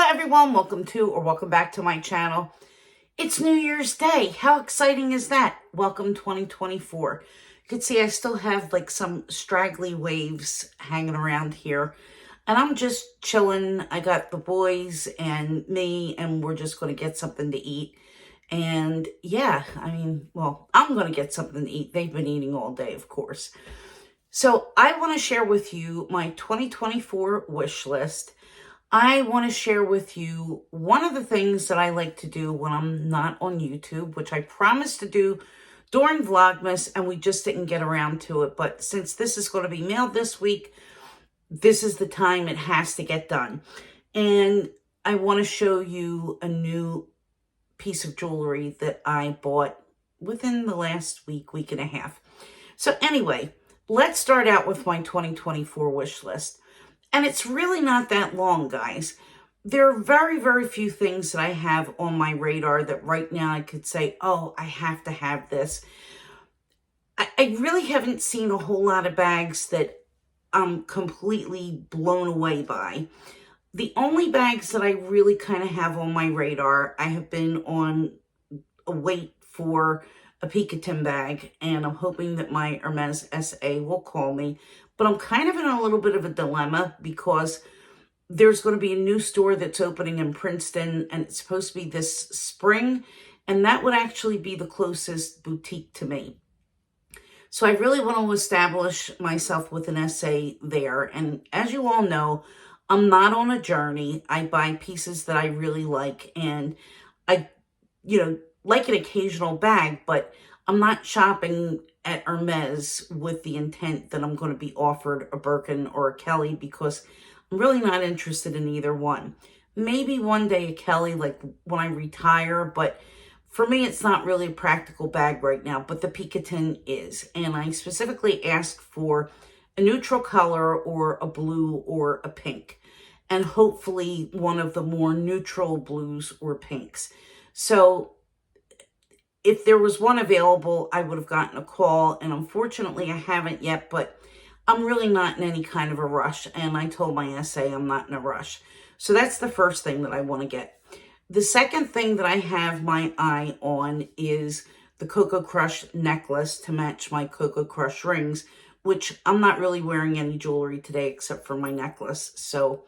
Hello everyone, welcome to or welcome back to my channel. It's New Year's Day. How exciting is that? Welcome 2024. You can see I still have like some straggly waves hanging around here. And I'm just chilling. I got the boys and me and we're just going to get something to eat. And yeah, I'm going to get something to eat. They've been eating all day, of course. So I want to share with you my 2024 wish list. I want to share with you one of the things that I like to do when I'm not on YouTube, which I promised to do during Vlogmas, and we just didn't get around to it. But since this is going to be mailed this week, this is the time it has to get done. And I want to show you a new piece of jewelry that I bought within the last week and a half. So anyway, let's start out with my 2024 wish list. And it's really not that long, guys. There are very, very few things that I have on my radar that right now I could say, oh, I have to have this. I really haven't seen a whole lot of bags that I'm completely blown away by. The only bags that I really kind of have on my radar, I have been on a wait for a Picotin bag, and I'm hoping that my Hermes SA will call me. But I'm kind of in a little bit of a dilemma because there's going to be a new store that's opening in Princeton, and it's supposed to be this spring, and that would actually be the closest boutique to me. So I really want to establish myself with an SA there. And as you all know, I'm not on a journey. I buy pieces that I really like, and I, like an occasional bag, but I'm not shopping at Hermes with the intent that I'm going to be offered a Birkin or a Kelly, because I'm really not interested in either one. Maybe one day a Kelly, like when I retire, but for me, it's not really a practical bag right now, but the Picotin is. And I specifically asked for a neutral color or a blue or a pink, and hopefully one of the more neutral blues or pinks. So if there was one available, I would have gotten a call, and unfortunately I haven't yet, but I'm really not in any kind of a rush, and I told my SA I'm not in a rush. So that's the first thing that I want to get. The second thing that I have my eye on is the Coco Crush necklace to match my Coco Crush rings, which I'm not really wearing any jewelry today except for my necklace. So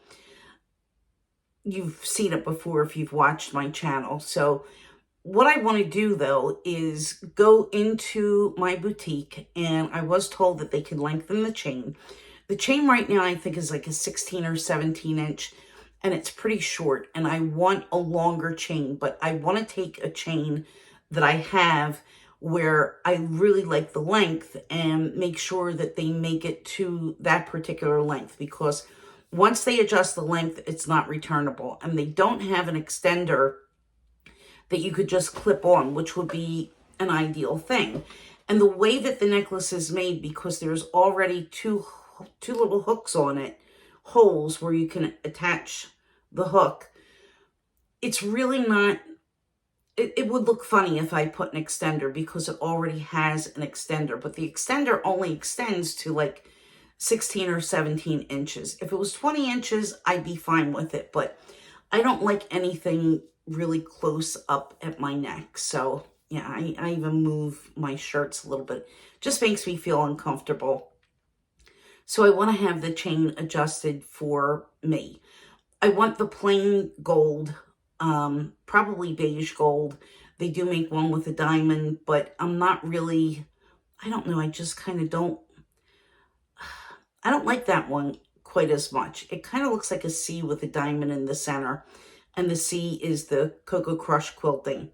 you've seen it before if you've watched my channel. So what I want to do, though, is go into my boutique, and I was told that they can lengthen the chain. The chain right now, I think, is like a 16 or 17 inch, and it's pretty short, and I want a longer chain, but I want to take a chain that I have where I really like the length and make sure that they make it to that particular length, because once they adjust the length, it's not returnable, and they don't have an extender that you could just clip on, which would be an ideal thing. And the way that the necklace is made, because there's already two little hooks on it, holes where you can attach the hook, it's really not, it would look funny if I put an extender, because it already has an extender, but the extender only extends to like 16 or 17 inches. If it was 20 inches, I'd be fine with it, but I don't like anything really close up at my neck. So yeah, I even move my shirts a little bit. Just makes me feel uncomfortable. So I want to have the chain adjusted for me. I want the plain gold, probably beige gold. They do make one with a diamond, but I'm not really, I don't know, I just kind of I don't like that one quite as much. It kind of looks like a C with a diamond in the center. And the C is the Coco Crush quilting.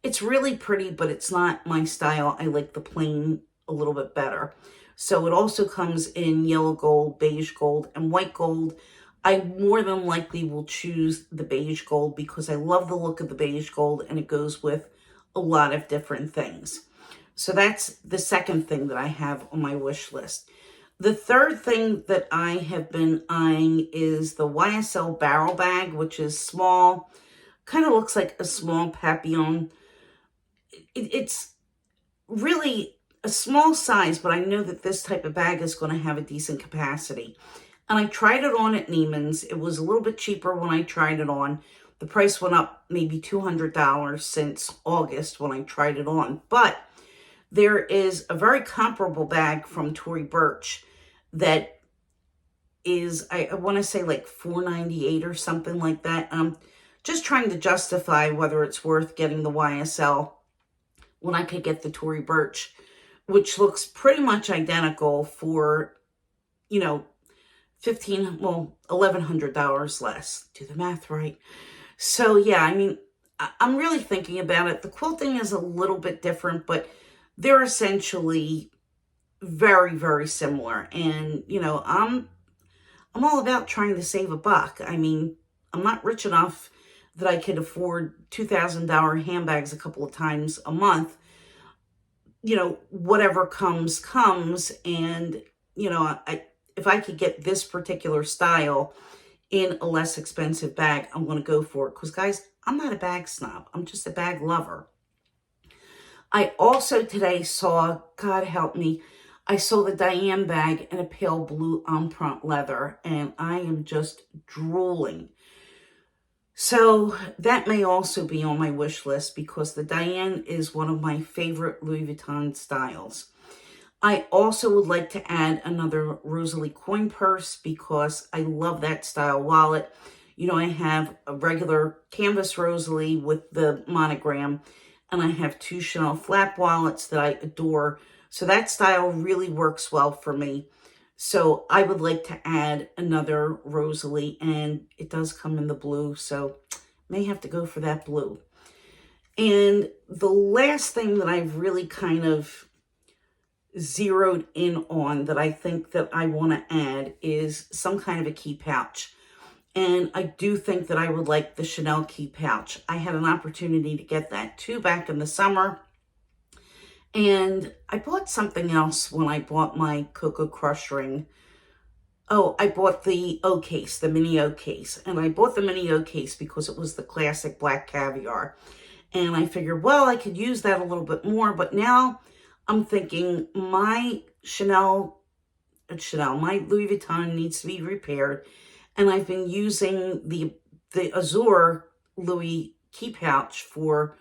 It's really pretty, but it's not my style. I like the plain a little bit better. So it also comes in yellow gold, beige gold, and white gold. I more than likely will choose the beige gold because I love the look of the beige gold, and it goes with a lot of different things. So that's the second thing that I have on my wish list. The third thing that I have been eyeing is the YSL barrel bag, which is small, kind of looks like a small papillon. It's really a small size, but I know that this type of bag is going to have a decent capacity. And I tried it on at Neiman's. It was a little bit cheaper when I tried it on. The price went up maybe $200 since August when I tried it on. But there is a very comparable bag from Tory Burch that is, I want to say like $4.98 or something like that. Just trying to justify whether it's worth getting the YSL when I could get the Tory Burch, which looks pretty much identical for, you know, $1,100 less. Do the math right. So yeah, I mean, I'm really thinking about it. The quilting is a little bit different, but they're essentially very, very similar. And, you know, I'm all about trying to save a buck. I mean, I'm not rich enough that I could afford $2,000 handbags a couple of times a month. You know, whatever comes. And, you know, if I could get this particular style in a less expensive bag, I'm going to go for it. Because, guys, I'm not a bag snob. I'm just a bag lover. I also today saw, God help me, I saw the Diane bag in a pale blue empreinte leather, and I am just drooling. So that may also be on my wish list because the Diane is one of my favorite Louis Vuitton styles. I also would like to add another Rosalie coin purse because I love that style wallet. You know, I have a regular canvas Rosalie with the monogram, and I have 2 Chanel flap wallets that I adore. So that style really works well for me. So I would like to add another Rosalie, and it does come in the blue, so may have to go for that blue. And the last thing that I've really kind of zeroed in on that I think that I want to add is some kind of a key pouch. And I do think that I would like the Chanel key pouch. I had an opportunity to get that too back in the summer. And I bought something else when I bought my Cocoa Crush ring. Oh, I bought the O case, the mini O case. And I bought the mini O case because it was the classic black caviar. And I figured, well, I could use that a little bit more. But now I'm thinking my my Louis Vuitton needs to be repaired. And I've been using the Azure Louis key pouch for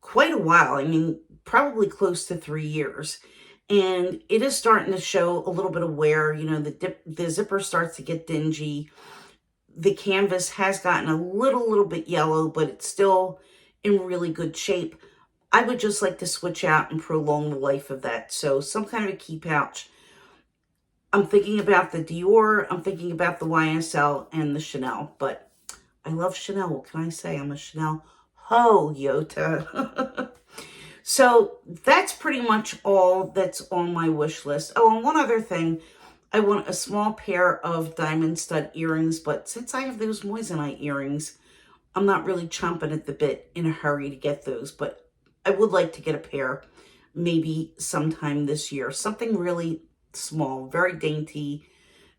quite a while. I mean, probably close to 3 years. And it is starting to show a little bit of wear. You know, the zipper starts to get dingy. The canvas has gotten a little bit yellow, but it's still in really good shape. I would just like to switch out and prolong the life of that. So some kind of a key pouch. I'm thinking about the Dior, I'm thinking about the YSL and the Chanel, but I love Chanel. What can I say? I'm a Chanel ho, Yota. So that's pretty much all that's on my wish list. Oh, and one other thing. I want a small pair of diamond stud earrings, but since I have those moissanite earrings, I'm not really chomping at the bit in a hurry to get those, but I would like to get a pair maybe sometime this year. Something really small, very dainty,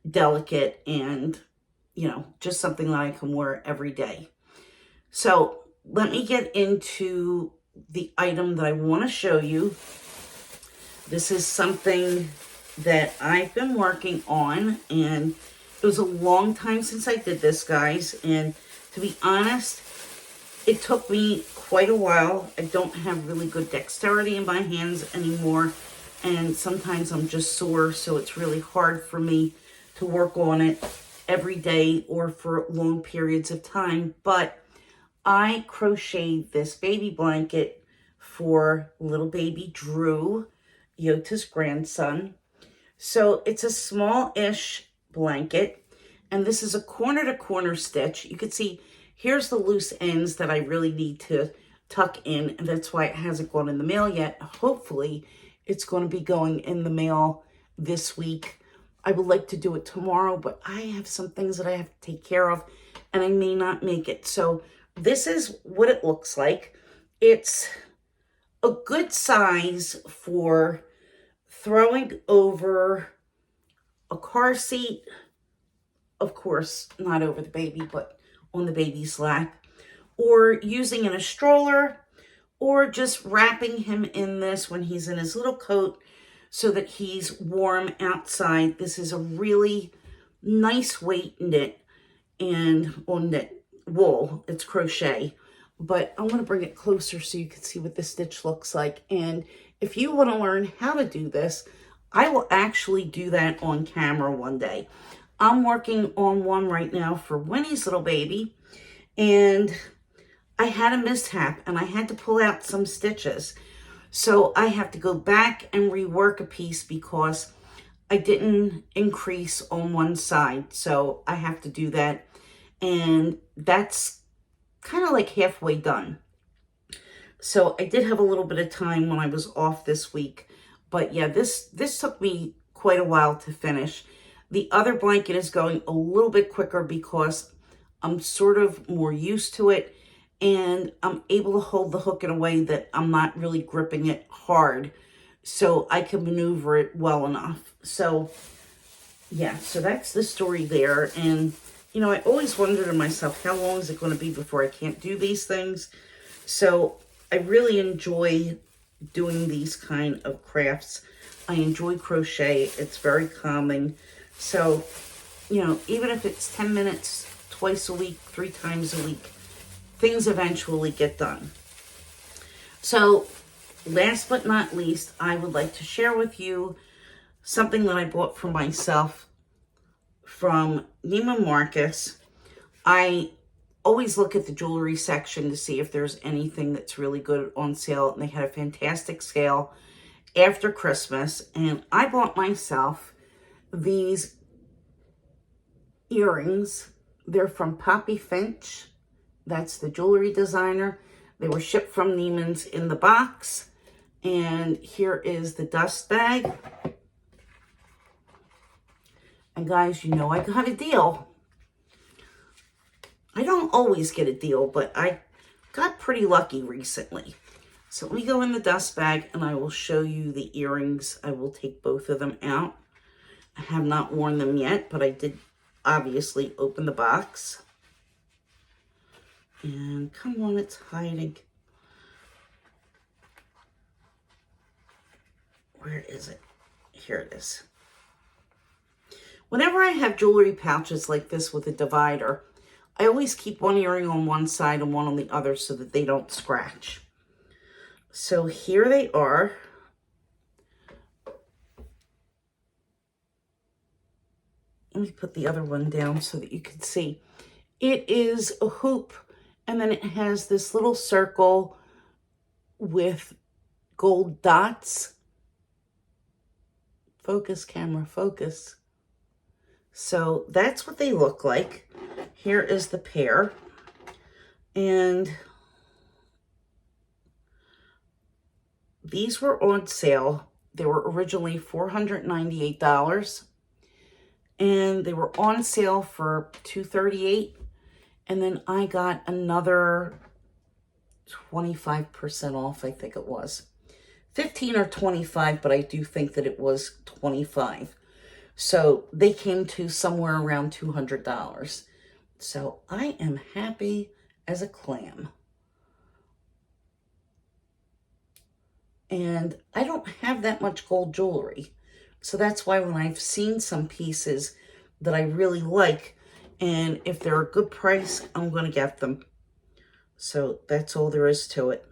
delicate, and, you know, just something that I can wear every day. So let me get into the item that I want to show you. This is something that I've been working on, and it was a long time since I did this, guys, and to be honest, it took me quite a while. I don't have really good dexterity in my hands anymore, and sometimes I'm just sore, so it's really hard for me to work on it every day or for long periods of time. But I crocheted this baby blanket for little baby Drew, Yota's grandson. So it's a small-ish blanket, and this is a corner-to-corner stitch. You can see here's the loose ends that I really need to tuck in, and that's why it hasn't gone in the mail yet. Hopefully, it's going to be going in the mail this week. I would like to do it tomorrow, but I have some things that I have to take care of, and I may not make it. So this is what it looks like. It's a good size for throwing over a car seat. Of course, not over the baby, but on the baby's lap, or using in a stroller, or just wrapping him in this when he's in his little coat so that he's warm outside. This is a really nice weight knit and on knit wool. It's crochet, but I'm going to bring it closer so you can see what the stitch looks like. And if you want to learn how to do this, I will actually do that on camera one day. I'm working on one right now for Winnie's little baby, and I had a mishap and I had to pull out some stitches. So I have to go back and rework a piece because I didn't increase on one side. So I have to do that. And that's kind of like halfway done. So I did have a little bit of time when I was off this week. But yeah, this took me quite a while to finish. The other blanket is going a little bit quicker because I'm sort of more used to it. And I'm able to hold the hook in a way that I'm not really gripping it hard. So I can maneuver it well enough. So yeah, so that's the story there. And, you know, I always wonder to myself, how long is it going to be before I can't do these things? So I really enjoy doing these kind of crafts. I enjoy crochet. It's very calming. So, you know, even if it's 10 minutes twice a week, 3 times a week, things eventually get done. So last but not least, I would like to share with you something that I bought for myself from Neiman Marcus. I always look at the jewelry section to see if there's anything that's really good on sale, and they had a fantastic sale after Christmas, and I bought myself these earrings. They're from Finch. That's the jewelry designer. They were shipped from Neiman's in the box. And here is the dust bag. And guys, you know I got a deal. I don't always get a deal, but I got pretty lucky recently. So let me go in the dust bag and I will show you the earrings. I will take both of them out. I have not worn them yet, but I did obviously open the box. And come on, it's hiding. Where is it? Here it is. Whenever I have jewelry pouches like this with a divider, I always keep one earring on one side and one on the other so that they don't scratch. So here they are. Let me put the other one down so that you can see. It is a hoop. And then it has this little circle with gold dots. Focus, camera, focus. So that's what they look like. Here is the pair. And these were on sale. They were originally $498. And they were on sale for $238. And then I got another 25% off, I think it was. 15 or 25, but I do think that it was 25. So they came to somewhere around $200. So I am happy as a clam. And I don't have that much gold jewelry. So that's why when I've seen some pieces that I really like, and if they're a good price, I'm going to get them. So that's all there is to it.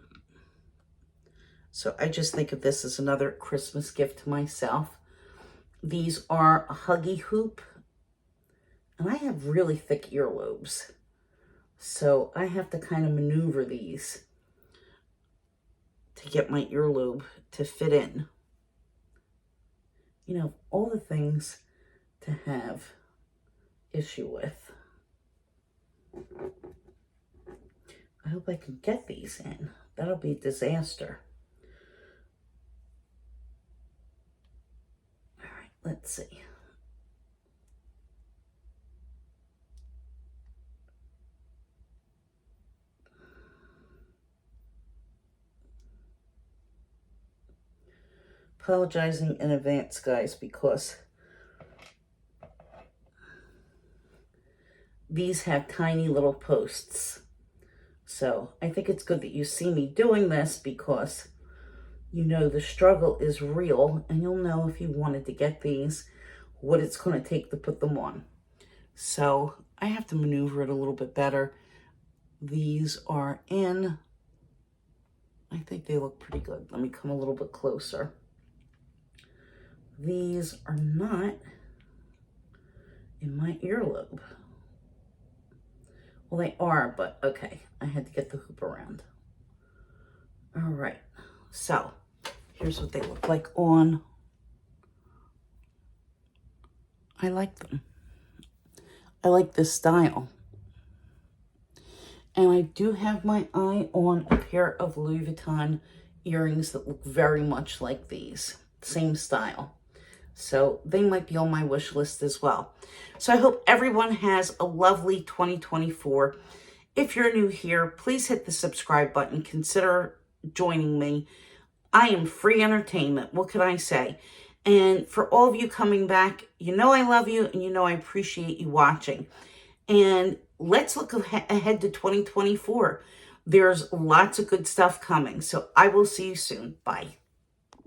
So I just think of this as another Christmas gift to myself. These are a huggy hoop. And I have really thick earlobes. So I have to kind of maneuver these to get my earlobe to fit in. You know, all the things to have issue with. I hope I can get these in. That'll be a disaster. All right, let's see. Apologizing in advance, guys, because these have tiny little posts. So I think it's good that you see me doing this because you know the struggle is real, and you'll know if you wanted to get these, what it's going to take to put them on. So I have to maneuver it a little bit better. These are in, I think they look pretty good. Let me come a little bit closer. These are not in my earlobe. Well, they are, but okay. I had to get the hoop around. All right. So here's what they look like on. I like them. I like this style. And I do have my eye on a pair of Louis Vuitton earrings that look very much like these. Same style. So they might be on my wish list as well. So I hope everyone has a lovely 2024. If you're new here, please hit the subscribe button. Consider joining me. I am free entertainment. What can I say? And for all of you coming back, you know I love you and you know I appreciate you watching. And let's look ahead to 2024. There's lots of good stuff coming. So I will see you soon. Bye.